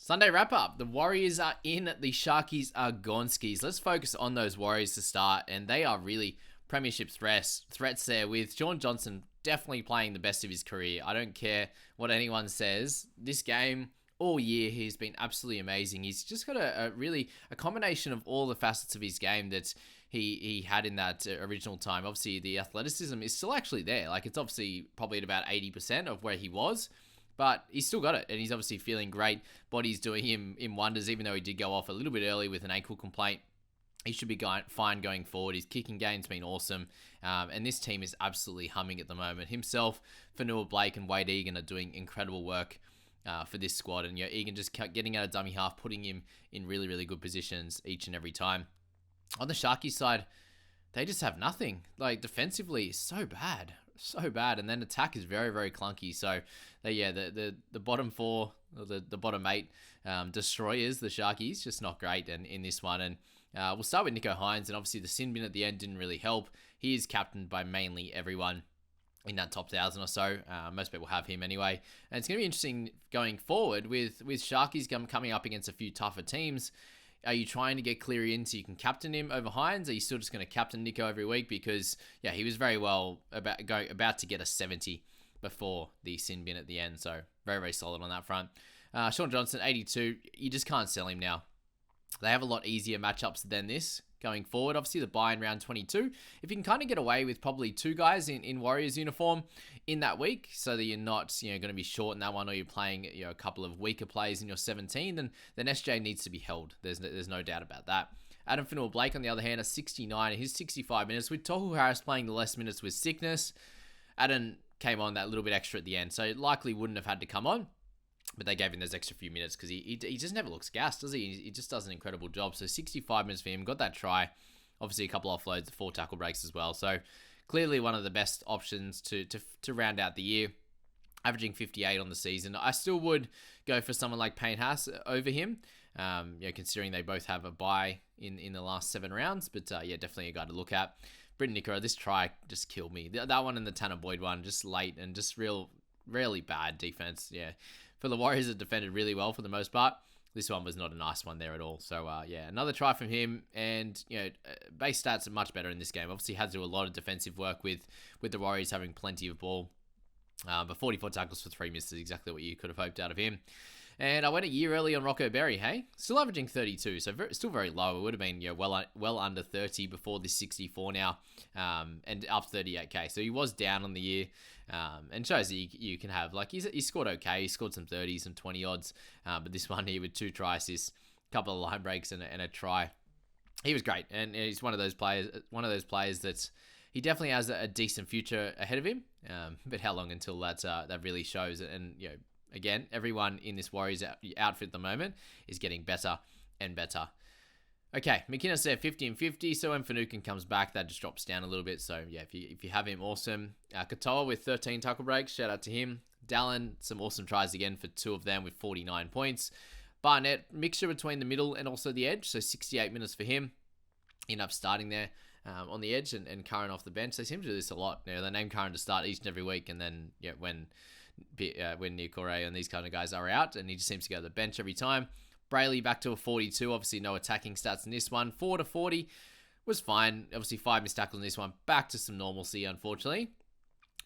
Sunday wrap-up. The Warriors are in, the Sharkies are gone skis. Let's focus on those Warriors to start, and they are really premiership threats there, with Shaun Johnson definitely playing the best of his career. I don't care what anyone says. This game, all year, he's been absolutely amazing. He's just got a combination of all the facets of his game that he had in that original time. Obviously, the athleticism is still actually there. Like, it's obviously probably at about 80% of where he was, but he's still got it, and he's obviously feeling great. Body's doing him in wonders, even though he did go off a little bit early with an ankle complaint. He should be fine going forward. His kicking game's been awesome, and this team is absolutely humming at the moment. Himself, Fanua Blake, and Wade Egan are doing incredible work for this squad, and Egan just kept getting out of dummy half, putting him in really, really good positions each and every time. On the Sharkies side, they just have nothing. Like, defensively, so bad, and then attack is very, very clunky. So, the bottom four, or the bottom eight destroyers, the Sharkies, just not great in this one. And we'll start with Nicho Hynes, and obviously the sin bin at the end didn't really help. He is captained by mainly everyone in that top 1,000 or so. Most people have him anyway. And it's going to be interesting going forward with Sharkies coming up against a few tougher teams. Are you trying to get Cleary in so you can captain him over Hynes? Are you still just going to captain Nicho every week? Because, he was very well about to get a 70 before the sin bin at the end. So, very, very solid on that front. Shaun Johnson, 82. You just can't sell him now. They have a lot easier matchups than this going forward. Obviously, the buy in round 22. If you can kind of get away with probably two guys in Warriors uniform in that week, so that you're not going to be short in that one, or you're playing a couple of weaker plays in your 17, then SJ needs to be held. There's no doubt about that. Adam Fanua Blake, on the other hand, a 69 in his 65 minutes, with Tohu Harris playing the less minutes with sickness. Adam came on that little bit extra at the end, so likely wouldn't have had to come on. But they gave him those extra few minutes because he just never looks gassed, does he? He just does an incredible job. So 65 minutes for him. Got that try. Obviously, a couple offloads, 4 tackle breaks as well. So clearly one of the best options to round out the year. Averaging 58 on the season. I still would go for someone like Payne Haas over him, considering they both have a bye in the last 7 rounds. But definitely a guy to look at. Britton Nico, this try just killed me. That one and the Tanner Boyd one, just late and just really bad defense. Yeah. For the Warriors, it defended really well for the most part. This one was not a nice one there at all. So, another try from him. And, base stats are much better in this game. Obviously, had to do a lot of defensive work with the Warriors having plenty of ball. But 44 tackles for 3 misses, exactly what you could have hoped out of him. And I went a year early on Rocco Berry, hey? Still averaging 32, so still very low. It would have been well under 30 before this 64 now, and up 38k. So he was down on the year, and shows that you can have, like, he scored okay. He scored some 30s, some 20 odds, but this one here with 2 try assists, a couple of line breaks, and a try. He was great, and he's one of those players that he definitely has a decent future ahead of him. But how long until that really shows? And again, everyone in this Warriors outfit at the moment is getting better and better. Okay, McInnes there, 50 and 50. So when Finucane comes back, that just drops down a little bit. So if you have him, awesome. Katoa with 13 tackle breaks, shout out to him. Dallin, some awesome tries again for 2 of them with 49 points. Barnett, mixture between the middle and also the edge, so 68 minutes for him. End up starting there on the edge, and Curran off the bench. They seem to do this a lot. They name Curran to start each and every week, and then when Niokore and these kind of guys are out, and he just seems to go to the bench every time. Brayley back to a 42. Obviously, no attacking stats in this one. 4 to 40 was fine. Obviously, 5 missed tackles in this one. Back to some normalcy, unfortunately,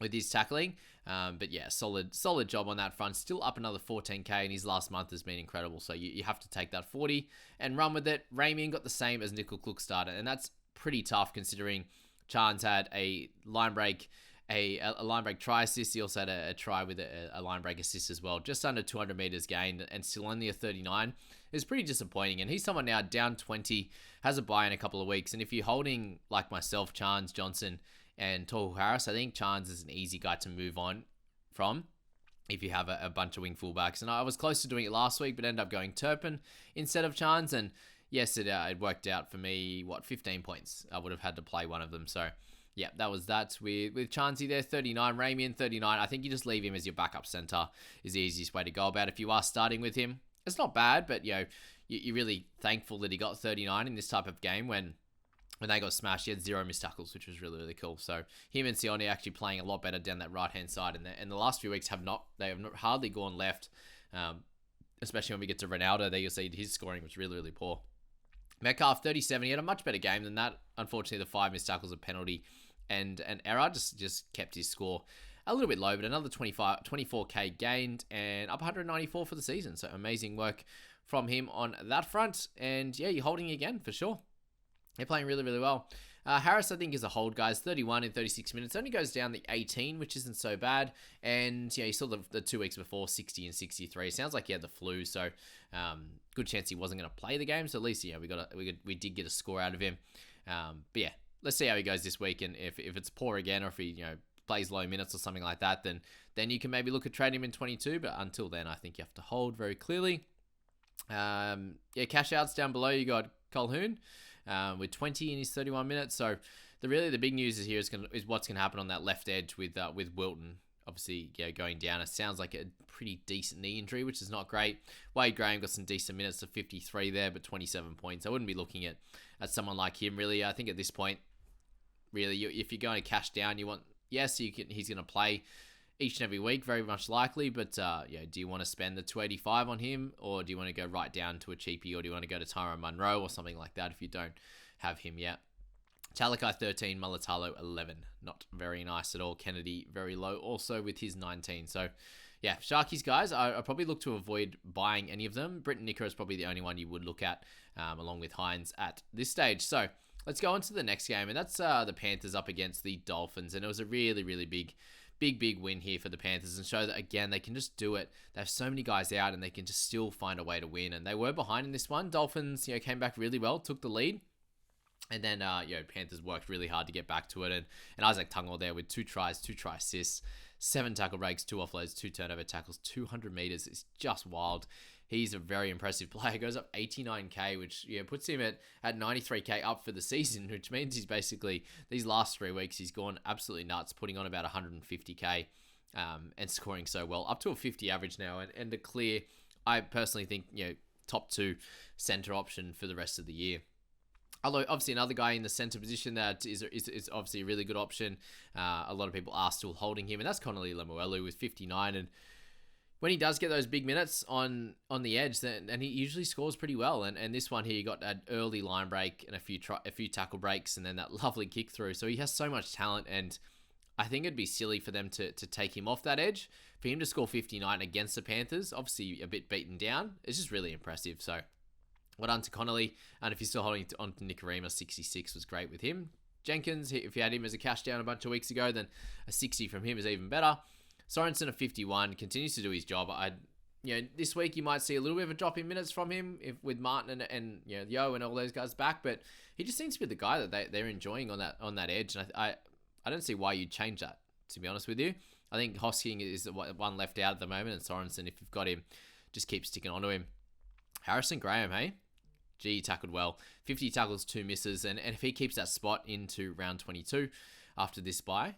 with his tackling. But solid job on that front. Still up another 14k, and his last month has been incredible. So you have to take that 40 and run with it. Ramian got the same as Nickel Cook started, and that's pretty tough considering Chance had a line break, a line break try assist. He also had a try with a line break assist as well. Just under 200 meters gained and still only a 39 is pretty disappointing. And he's someone now down 20, has a bye in a couple of weeks. And if you're holding, like myself, Chance, Johnson, and Tohu Harris, I think Chance is an easy guy to move on from if you have a bunch of wing fullbacks. And I was close to doing it last week, but ended up going Turpin instead of Chance. And yes, it worked out for me, 15 points. I would have had to play one of them. So, yeah, that was that with Chansey there, 39. Ramian, 39. I think you just leave him as your backup center is the easiest way to go about it. If you are starting with him, it's not bad, but, you're really thankful that he got 39 in this type of game when they got smashed. He had 0 missed tackles, which was really, really cool. So him and Sione actually playing a lot better down that right-hand side. And the last few weeks have not hardly gone left. especially when we get to Ronaldo, there you'll see his scoring was really, really poor. Metcalf, 37. He had a much better game than that. Unfortunately, the 5 missed tackles, a penalty, and an error just kept his score a little bit low, but another 24k gained and up 194 for the season. So amazing work from him on that front. And yeah, you're holding again for sure. They're playing really, really well. Harris, I think, is a hold, guys. 31 in 36 minutes. Only goes down the 18, which isn't so bad. And yeah, you saw the 2 weeks before, 60 and 63. Sounds like he had the flu, so good chance he wasn't going to play the game. So at least we did get a score out of him. But yeah, let's see how he goes this week. And if it's poor again, or if he plays low minutes or something like that, then you can maybe look at trading him in 22. But until then, I think you have to hold very clearly. Cash outs down below. You got Colquhoun with 20 in his 31 minutes. So the big news is what's going to happen on that left edge with Wilton. Obviously, going down. It sounds like a pretty decent knee injury, which is not great. Wade Graham got some decent minutes of 53 there, but 27 points. I wouldn't be looking at someone like him, really. I think at this point, really, if you're going to cash down, he's going to play each and every week, very much likely. But do you want to spend the 285 on him, or do you want to go right down to a cheapie, or do you want to go to Tyrone Munro or something like that if you don't have him yet? Talakai 13, Mulatalo 11. Not very nice at all. Kennedy very low also with his 19. So yeah, Sharkies, guys, I probably look to avoid buying any of them. Britton Nicker is probably the only one you would look at, along with Hines at this stage. So let's go on to the next game, and that's the Panthers up against the Dolphins. And it was a really, really big win here for the Panthers, and show that, again, they can just do it. They have so many guys out, and they can just still find a way to win. And they were behind in this one. Dolphins, came back really well, took the lead. And then, Panthers worked really hard to get back to it. And Isaac Tungal there with 2 tries, 2 try assists, 7 tackle breaks, 2 offloads, 2 turnover tackles, 200 meters. It's just wild. He's a very impressive player. Goes up 89k, which puts him at 93k up for the season, which means he's basically, these last 3 weeks, he's gone absolutely nuts, putting on about 150k and scoring so well. Up to a 50 average now, and a clear, I personally think, top 2 center option for the rest of the year. Although, obviously, another guy in the center position that is obviously a really good option. A lot of people are still holding him, and that's Connolly Lemuelu with 59. And when he does get those big minutes on the edge, and he usually scores pretty well. And this one here, he got an early line break and a few tackle breaks, and then that lovely kick through. So he has so much talent, and I think it'd be silly for them to take him off that edge. For him to score 59 against the Panthers, obviously a bit beaten down, it's just really impressive. So well done to Connolly. And if you're still holding on to Nicarima, 66 was great with him. Jenkins, if you had him as a cash down a bunch of weeks ago, then a 60 from him is even better. Sorensen, a 51, continues to do his job. This week you might see a little bit of a drop in minutes from him with Martin and Yo and all those guys back, but he just seems to be the guy that they're enjoying on that edge. And I don't see why you'd change that, to be honest with you. I think Hosking is the one left out at the moment, and Sorensen, if you've got him, just keep sticking onto him. Harrison Graham, hey? Gee, he tackled well. 50 tackles, 2 misses. And if he keeps that spot into round 22 after this bye,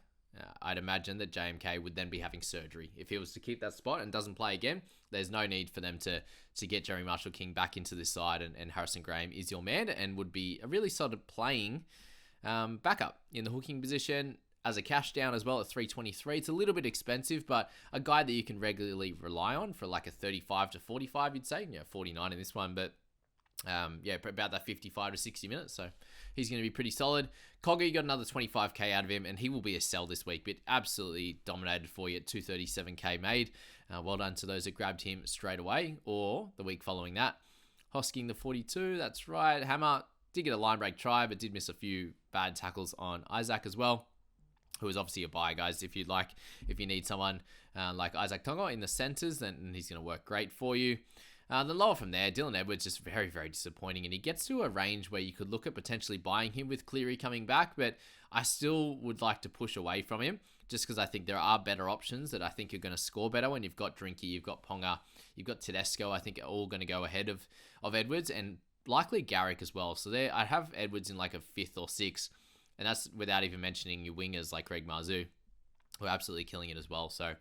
I'd imagine that JMK would then be having surgery. If he was to keep that spot and doesn't play again, there's no need for them to get Jeremy Marshall-King back into this side. And Harrison Graham is your man and would be a really solid playing backup in the hooking position as a cash down as well at 323. It's a little bit expensive, but a guy that you can regularly rely on for like a 35 to 45, you'd say. 49 in this one, but about that 55 to 60 minutes. So he's going to be pretty solid. Coggy got another 25k out of him, and he will be a sell this week, but absolutely dominated for you at 237k made. Well done to those that grabbed him straight away or the week following that. Hosking the 42, that's right. Hammer did get a line break try, but did miss a few bad tackles on Isaac as well, who is obviously a buy, guys. If you need someone like Isaac Tonga in the centers, then he's going to work great for you. The lower from there, Dylan Edwards, just very, very disappointing. And he gets to a range where you could look at potentially buying him with Cleary coming back, but I still would like to push away from him just because I think there are better options that I think are going to score better when you've got Drinky, you've got Ponga, you've got Tedesco, I think are all going to go ahead of Edwards, and likely Garrick as well. So there, I'd have Edwards in like a 5th or 6th, and that's without even mentioning your wingers like Greg Marzu, who are absolutely killing it as well. So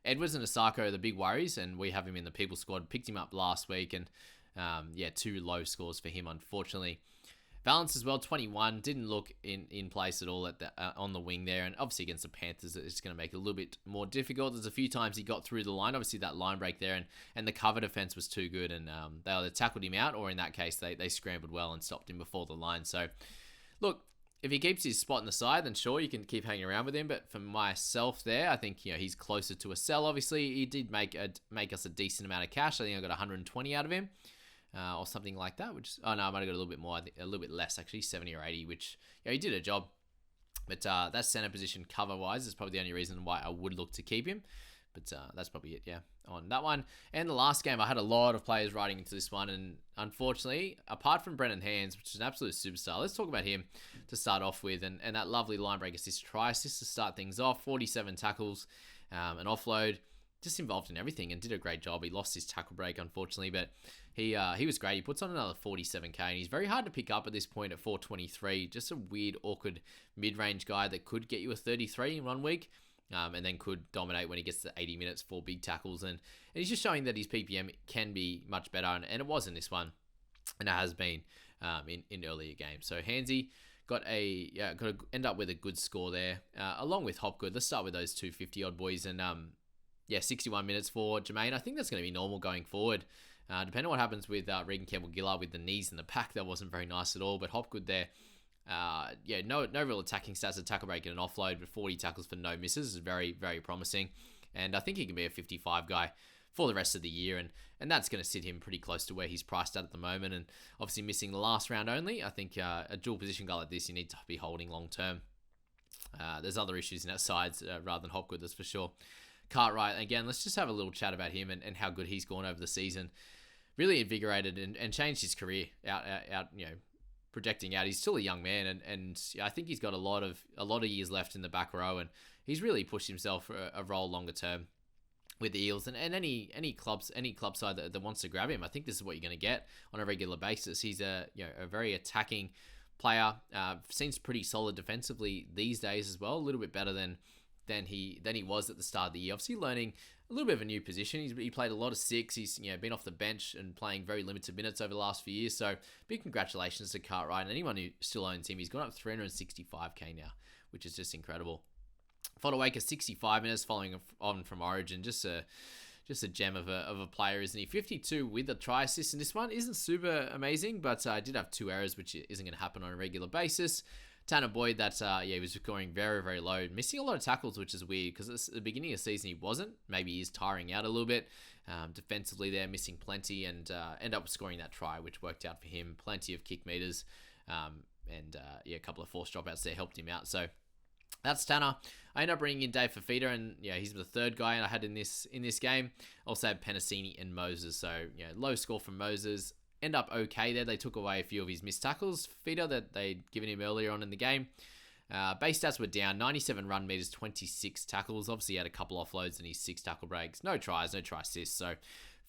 Edwards and Osako are the big worries, and we have him in the people squad. Picked him up last week, and 2 low scores for him, unfortunately. Balance as well, 21, didn't look in place at all at the on the wing there, and obviously against the Panthers, it's going to make it a little bit more difficult. There's a few times he got through the line, obviously that line break there, and the cover defense was too good, and they either tackled him out, or in that case, they scrambled well and stopped him before the line. So, look, if he keeps his spot in the side, then sure, you can keep hanging around with him. But for myself there, I think he's closer to a sell. Obviously, he did make us a decent amount of cash. I think I got 120 out of him. Or something like that, I might have got a little bit more, a little bit less actually, 70 or 80, which, he did a job. But that center position cover-wise is probably the only reason why I would look to keep him. But that's probably it, on that one. And the last game, I had a lot of players riding into this one, and unfortunately, apart from Brennan Hands, which is an absolute superstar, let's talk about him to start off with, and that lovely line break assist, try assist to start things off, 47 tackles, an offload, just involved in everything and did a great job. He lost his tackle break, unfortunately, but he was great. He puts on another 47k, and he's very hard to pick up at this point at 423. Just a weird, awkward mid-range guy that could get you a 33 in 1 week, and then could dominate when he gets to 80 minutes for big tackles. And he's just showing that his PPM can be much better, and it was in this one, and it has been in earlier games. So Handsy got to end up with a good score there, along with Hopgood. Let's start with those 250-odd boys, and 61 minutes for Jermaine. I think that's going to be normal going forward. Depending on what happens with Regan Campbell-Gillard with the knees in the back, that wasn't very nice at all. But Hopgood there, no real attacking stats, a tackle break and an offload, but 40 tackles for no misses is very, very promising. And I think he can be a 55 guy for the rest of the year, and that's going to sit him pretty close to where he's priced at the moment. And obviously missing the last round only, I think a dual position guy like this, you need to be holding long term. There's other issues in our sides rather than Hopgood, that's for sure. Cartwright, again, let's just have a little chat about him and how good he's gone over the season. Really invigorated and changed his career out, projecting out. He's still a young man, and I think he's got a lot of years left in the back row, and he's really pushed himself for a role longer term with the Eels and any club side that wants to grab him. I think this is what you're going to get on a regular basis. He's a very attacking player. Seems pretty solid defensively these days as well. A little bit better than he was at the start of the year. Obviously learning a little bit of a new position. He played a lot of six. He's been off the bench and playing very limited minutes over the last few years. So big congratulations to Cartwright and anyone who still owns him. He's gone up 365k now, which is just incredible. Fodawaker 65 minutes following on from Origin. Just a gem of a player, isn't he? 52 with a try assist in this one. Isn't super amazing, but I did have 2 errors, which isn't going to happen on a regular basis. Tanner Boyd, he was scoring very, very low. Missing a lot of tackles, which is weird, because at the beginning of the season he wasn't. Maybe he's tiring out a little bit. Defensively there, missing plenty, and end up scoring that try, which worked out for him. Plenty of kick meters, and a couple of forced dropouts there helped him out. So that's Tanner. I ended up bringing in Dave Fafita, and he's the third guy I had in this game. Also had Penasini and Moses, so low score from Moses. End up okay there. They took away a few of his missed tackles, Fafita, that they'd given him earlier on in the game. Base stats were down, 97 run meters, 26 tackles. Obviously he had a couple offloads and his 6 tackle breaks. No tries, no try assists. So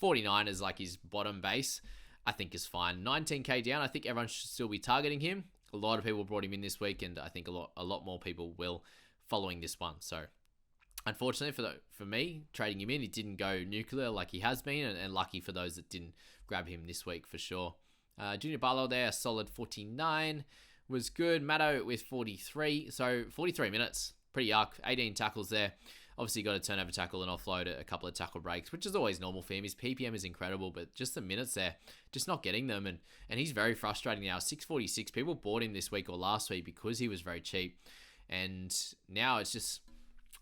49 is like his bottom base, I think is fine. 19k down, I think everyone should still be targeting him. A lot of people brought him in this week, and I think a lot more people will following this one. So unfortunately for me, trading him in, he didn't go nuclear like he has been, and lucky for those that didn't grab him this week for sure. Junior Barlow there, a solid 49, was good. Matto with 43, so 43 minutes, pretty yuck. 18 tackles there. Obviously got a turnover tackle and offload a couple of tackle breaks, which is always normal for him. His PPM is incredible, but just the minutes there, just not getting them, and he's very frustrating now. 646, people bought him this week or last week because he was very cheap, and now it's just,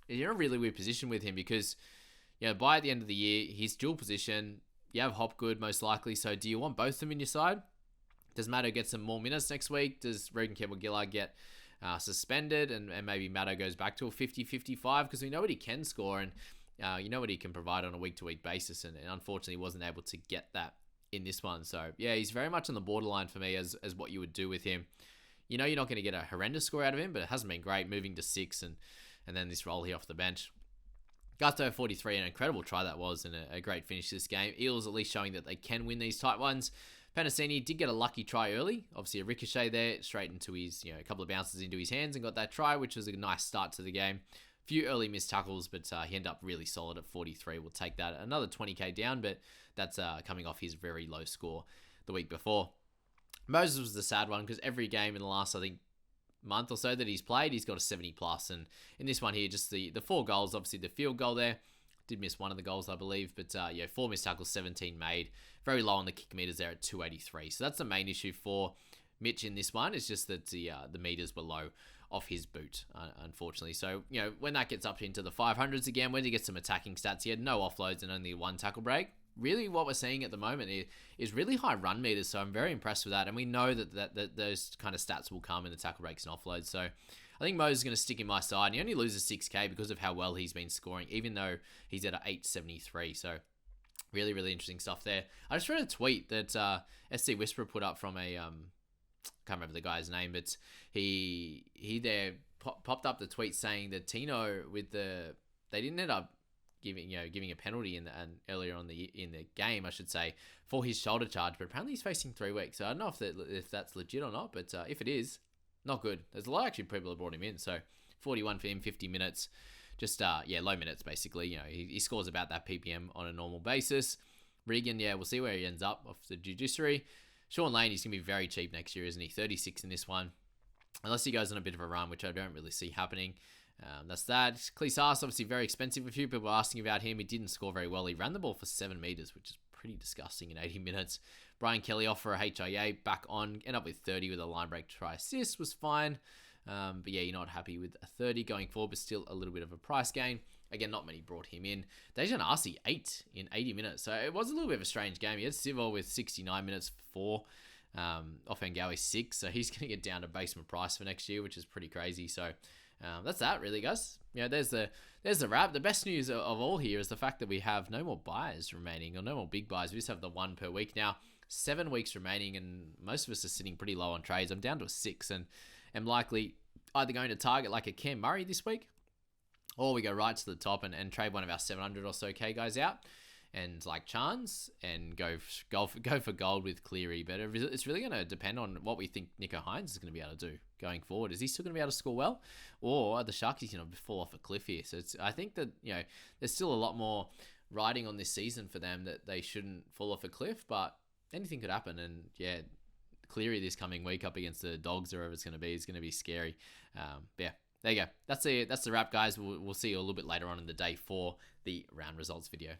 you're in a really weird position with him because, by the end of the year, he's dual position. You have Hopgood most likely, so do you want both of them in your side? Does Matto get some more minutes next week? Does Regan Campbell-Gillard get suspended, and maybe Matto goes back to a 50-55? Because we know what he can score, and what he can provide on a week-to-week basis, and unfortunately wasn't able to get that in this one. So, he's very much on the borderline for me as what you would do with him. You're not going to get a horrendous score out of him, but it hasn't been great, moving to 6 and then this role here off the bench. Gato 43, an incredible try that was, and a great finish to this game. Eels at least showing that they can win these tight ones. Penasini did get a lucky try early. Obviously a ricochet there, straight into his, a couple of bounces into his hands and got that try, which was a nice start to the game. A few early missed tackles, but he ended up really solid at 43. We'll take that. Another 20k down, but that's coming off his very low score the week before. Moses was the sad one because every game in the last, I think, month or so that he's played, he's got a 70 plus. And in this one here, just the 4 goals, obviously the field goal there. Did miss one of the goals, I believe. But yeah, 4 missed tackles, 17 made. Very low on the kick meters there at 283. So that's the main issue for Mitch in this one. It's just that the meters were low off his boot, unfortunately. So, when that gets up into the 500s again, when he gets some attacking stats, he had no offloads and only 1 tackle break. Really, what we're seeing at the moment is really high run meters, so I'm very impressed with that. And we know that those kind of stats will come in the tackle breaks and offloads. So I think Moses is going to stick in my side. And he only loses 6K because of how well he's been scoring, even though he's at an 873. So really, really interesting stuff there. I just read a tweet that SC Whisperer put up from a can't remember the guy's name, but he there popped up the tweet saying that Tino they didn't end up giving a penalty earlier on in the game, I should say, for his shoulder charge, but apparently he's facing 3 weeks. So I don't know if that's legit or not, but if it is, not good. There's a lot actually people have brought him in. So 41 for him, 50 minutes, just low minutes basically. He scores about that PPM on a normal basis. Regan, we'll see where he ends up off the judiciary. Sean Lane, he's going to be very cheap next year, isn't he? 36 in this one. Unless he goes on a bit of a run, which I don't really see happening. That's that. Cleesas, obviously very expensive. A few people are asking about him. He didn't score very well. He ran the ball for 7 meters, which is pretty disgusting in 80 minutes. Brian Kelly off for a HIA, back on. End up with 30 with a line break try assist. Was fine. But yeah, you're not happy with a 30 going forward, but still a little bit of a price gain. Again, not many brought him in. Dejan Arce, 8 in 80 minutes. So it was a little bit of a strange game. He had Sivol with 69 minutes for 4. Offengawi 6. So he's going to get down to basement price for next year, which is pretty crazy. So that's that really, guys. There's the wrap. The best news of all here is the fact that we have no more buys remaining, or no more big buys. We just have the 1 per week now. 7 weeks remaining, and most of us are sitting pretty low on trades. I'm down to a 6, and am likely either going to target like a Cam Murray this week, or we go right to the top and trade one of our 700 or so K guys out, and like Chance, and go for gold with Cleary. But it's really going to depend on what we think Nico Hines is going to be able to do going forward. Is he still going to be able to score well, or are the Sharkies going to fall off a cliff here? So I think that there's still a lot more riding on this season for them, that they shouldn't fall off a cliff, but anything could happen. And Cleary this coming week up against the Dogs or whoever it's going to be is going to be scary. There you go. That's the wrap, guys. We'll see you a little bit later on in the day for the round results video.